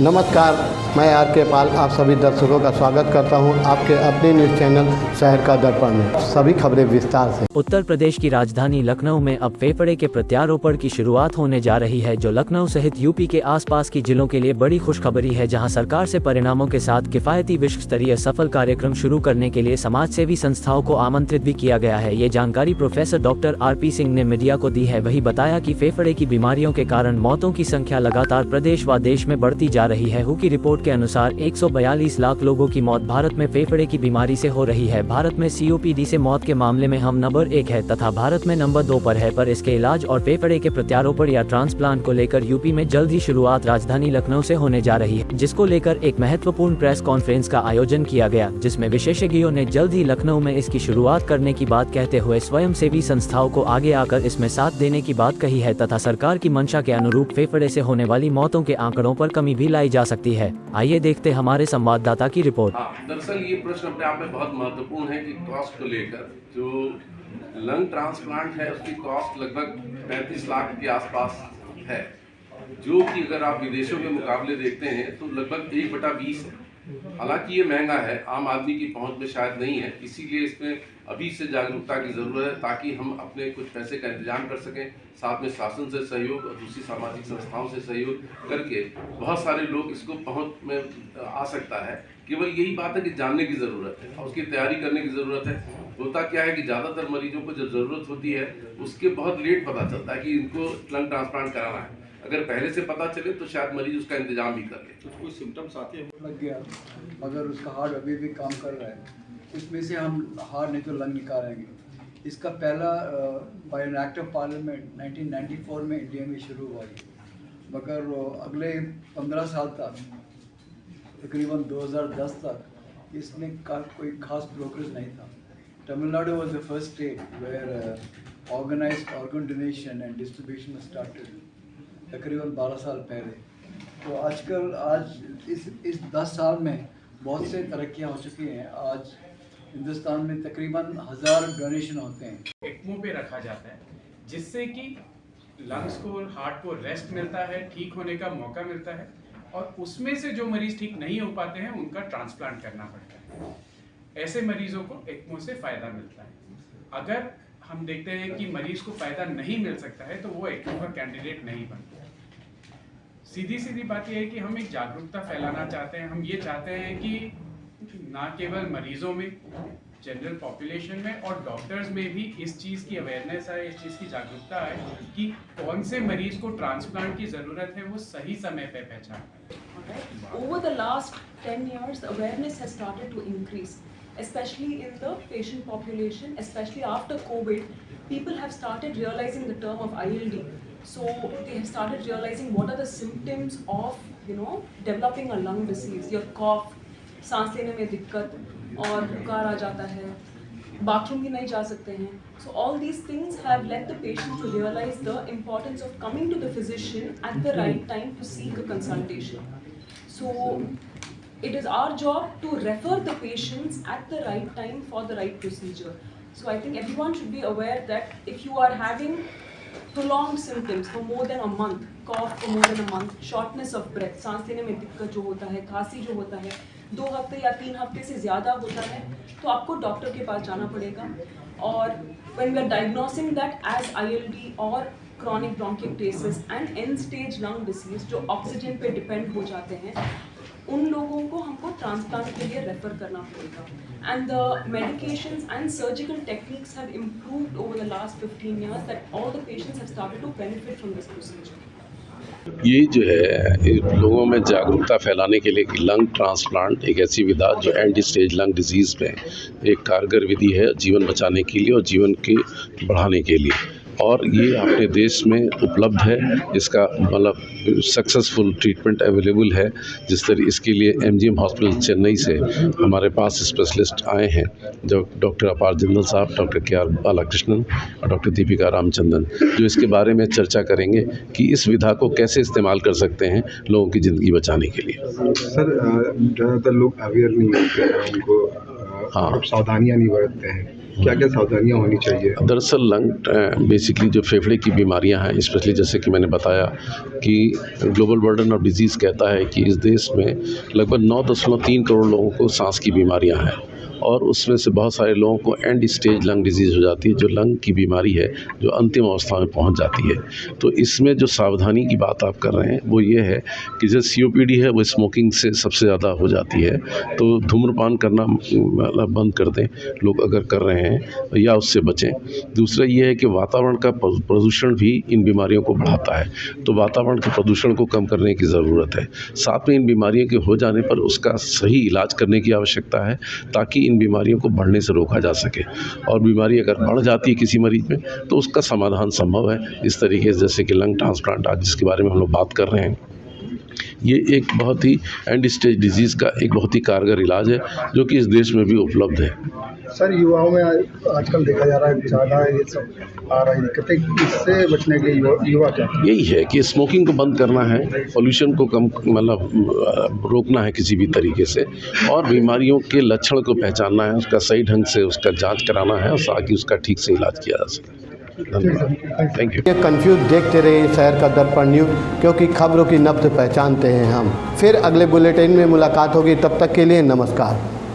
नमस्कार, मैं आर के पाल आप सभी दर्शकों का स्वागत करता हूं आपके अपने न्यूज़ चैनल शहर का दर्पण में। सभी खबरें विस्तार से। उत्तर प्रदेश की राजधानी लखनऊ में अब फेफड़े के प्रत्यारोपण की शुरुआत होने जा रही है, जो लखनऊ सहित यूपी के आसपास की जिलों के लिए बड़ी खुशखबरी है, जहां सरकार से परिणामों के साथ किफायती विश्व स्तरीय सफल कार्यक्रम शुरू करने के लिए समाज सेवी संस्थाओं को आमंत्रित भी किया गया है। ये जानकारी प्रोफेसर डॉक्टर RP सिंह ने मीडिया को दी है। वही बताया कि फेफड़े की बीमारियों के कारण मौतों की संख्या लगातार प्रदेश व देश में बढ़ती जा रही है। WHO की रिपोर्ट के अनुसार 142 लाख लोगों की मौत भारत में फेफड़े की बीमारी से हो रही है। भारत में COPD से मौत के मामले में हम नंबर 1 है तथा भारत में नंबर 2 पर है। पर इसके इलाज और फेफड़े के प्रत्यारोपण या ट्रांसप्लांट को लेकर यूपी में जल्द ही शुरुआत राजधानी लखनऊ से होने जा रही है, जिसको लेकर एक महत्वपूर्ण प्रेस कॉन्फ्रेंस का आयोजन किया गया, जिसमें विशेषज्ञों ने जल्द ही लखनऊ में इसकी शुरुआत करने की बात कहते हुए स्वयं सेवी संस्थाओं को आगे आकर इसमें साथ देने की बात कही है तथा सरकार की मंशा के अनुरूप फेफड़े से होने वाली मौतों के आंकड़ों पर कमी भी लाई जा सकती है। आइए देखते हमारे संवाददाता की रिपोर्ट। दरअसल ये प्रश्न अपने आप में बहुत महत्वपूर्ण है कि कॉस्ट को लेकर जो लंग ट्रांसप्लांट है उसकी कॉस्ट लगभग 35 लाख के आसपास है, जो कि अगर आप विदेशों के मुकाबले देखते हैं तो लगभग 1/20 है। हालांकि ये महंगा है, आम आदमी की पहुंच में शायद नहीं है, इसीलिए इसमें अभी से जागरूकता की ज़रूरत है ताकि हम अपने कुछ पैसे का इंतजाम कर सकें। साथ में शासन से सहयोग और दूसरी सामाजिक संस्थाओं से सहयोग करके बहुत सारे लोग इसको पहुंच में आ सकता है। केवल यही बात है कि जानने की ज़रूरत है और उसकी तैयारी करने की ज़रूरत है। होता क्या है कि ज़्यादातर मरीजों को जब ज़रूरत होती है उसके बहुत लेट पता चलता है कि इनको लंग ट्रांसप्लांट कराना है। अगर पहले से पता चले तो शायद मरीज उसका इंतजाम भी कर ले। कुछ सिम्टम्स आते हैं, लग गया मगर उसका हार्ट अभी भी काम कर रहा है, उसमें से हम हार्ट नहीं तो लंग निकालेंगे। इसका पहला by an act of parliament 1994 में इंडिया में शुरू हुआ है, मगर अगले 15 साल तक तकरीबन 2010 तक इसमें कोई खास प्रोग्रेस नहीं था। Tamil Nadu was the first state where organized organ donation and distribution started तकरीबन 12 साल पहले। तो आज इस 10 साल में बहुत से तरक्कियाँ हो चुकी हैं। आज हिंदुस्तान में तकरीबन 1000 डोनेशन होते हैं। ECMO पे रखा जाता है, जिससे कि लंग्स को, हार्ट को रेस्ट मिलता है, ठीक होने का मौका मिलता है, और उसमें से जो मरीज ठीक नहीं हो पाते हैं उनका ट्रांसप्लांट करना पड़ता है। ऐसे मरीजों को ECMO से फ़ायदा मिलता है। अगर हम देखते हैं कि मरीज को फ़ायदा नहीं मिल सकता है तो वो ECMO का कैंडिडेट नहीं बनता। सीधी बात यह है कि हम एक जागरूकता फैलाना चाहते हैं। हम ये चाहते हैं कि ना केवल मरीजों में, जनरल पॉपुलेशन में और डॉक्टर्स में भी इस चीज़ की अवेयरनेस आए, इस चीज़ की जागरूकता आए कि कौन से मरीज को ट्रांसप्लांट की ज़रूरत है, वो सही समय पे पहचान पाए। Over the last 10 years, the awareness has started to increase, especially in the patient population, especially after COVID. People have started realizing the term of ILD. So they have started realizing what are the symptoms of, developing a lung disease. Your cough, सांस लेने में दिक्कत और बुखार आ जाता है, bathroom भी नहीं जा सकते हैं. So all these things have led the patient to realize the importance of coming to the physician at the right time to seek a consultation. So it is our job to refer the patients at the right time for the right procedure. So I think everyone should be aware that if you are having prolonged symptoms for more than a month, cough for more than a month, shortness of breath, सांस लेने में दिक्कत जो होता है, खांसी जो होता है, 2 हफ्ते या 3 हफ्ते से ज़्यादा होता है, तो आपको डॉक्टर के पास जाना पड़ेगा. और when we are diagnosing that as ILD or chronic bronchiectasis and end stage lung disease जो ऑक्सीजन पे डिपेंड हो जाते हैं, उन लोगों को हमको ट्रांसप्लांट के लिए रेफर करना पड़ेगा. And the medications and surgical techniques have improved over the last 15 years that all the patients have started to benefit from this procedure. ये जो है लोगों में जागरूकता फैलाने के लिए कि लंग ट्रांसप्लांट एक ऐसी विधा जो एंड स्टेज लंग डिजीज़ में एक कारगर विधि है जीवन बचाने के लिए और जीवन के बढ़ाने के लिए, और ये अपने देश में उपलब्ध है। इसका मतलब सक्सेसफुल ट्रीटमेंट अवेलेबल है। जिस तरह इसके लिए MGM हॉस्पिटल चेन्नई से हमारे पास स्पेशलिस्ट आए हैं, जो डॉक्टर अपार जिंदल साहब, डॉक्टर KR बालाकृष्णन और डॉक्टर दीपिका रामचंद्रन, जो इसके बारे में चर्चा करेंगे कि इस विधा को कैसे इस्तेमाल कर सकते हैं लोगों की ज़िंदगी बचाने के लिए। सर, ज़्यादातर लोग अवेयर नहीं होते हैं, उनको सावधानियाँ नहीं बरतते हैं, क्या क्या सावधानियां होनी चाहिए? दरअसल लंग बेसिकली जो फेफड़े की बीमारियां हैं, स्पेशली जैसे कि मैंने बताया कि ग्लोबल बर्डन ऑफ डिजीज़ कहता है कि इस देश में लगभग 9.3 करोड़ लोगों को सांस की बीमारियां हैं और उसमें से बहुत सारे लोगों को एंड स्टेज लंग डिजीज़ हो जाती है, जो लंग की बीमारी है जो अंतिम अवस्था में पहुंच जाती है। तो इसमें जो सावधानी की बात आप कर रहे हैं वो ये है कि जो COPD है वो स्मोकिंग से सबसे ज़्यादा हो जाती है, तो धूम्रपान करना मतलब बंद कर दें लोग अगर कर रहे हैं या उससे बचें। दूसरा ये है कि वातावरण का प्रदूषण भी इन बीमारियों को बढ़ाता है, तो वातावरण के प्रदूषण को कम करने की ज़रूरत है। साथ में इन बीमारियों के हो जाने पर उसका सही इलाज करने की आवश्यकता है ताकि इन बीमारियों को बढ़ने से रोका जा सके, और बीमारी अगर बढ़ जाती है किसी मरीज में तो उसका समाधान संभव है। इस तरीके से जैसे कि लंग ट्रांसप्लांट आज जिसके बारे में हम लोग बात कर रहे हैं, ये एक बहुत ही एंड स्टेज डिजीज़ का एक बहुत ही कारगर इलाज है जो कि इस देश में भी उपलब्ध है। सर, युवाओं में आजकल देखा जा रहा है ज़्यादा ये सब आ रही दिक्कतें, इससे बचने के लिए युवा क्या? यही है कि स्मोकिंग को बंद करना है, पोल्यूशन को कम मतलब रोकना है किसी भी तरीके से, और बीमारियों के लक्षण को पहचानना है, उसका सही ढंग से उसका जांच कराना है और ताकि उसका ठीक से इलाज किया जा सके। धन्यवाद, थैंक यू। ये कंफ्यूज देखते रहिए शहर का दर्पण न्यूज़, क्योंकि खबरों की नब्ज पहचानते हैं हम। फिर अगले बुलेटिन में मुलाकात होगी, तब तक के लिए नमस्कार।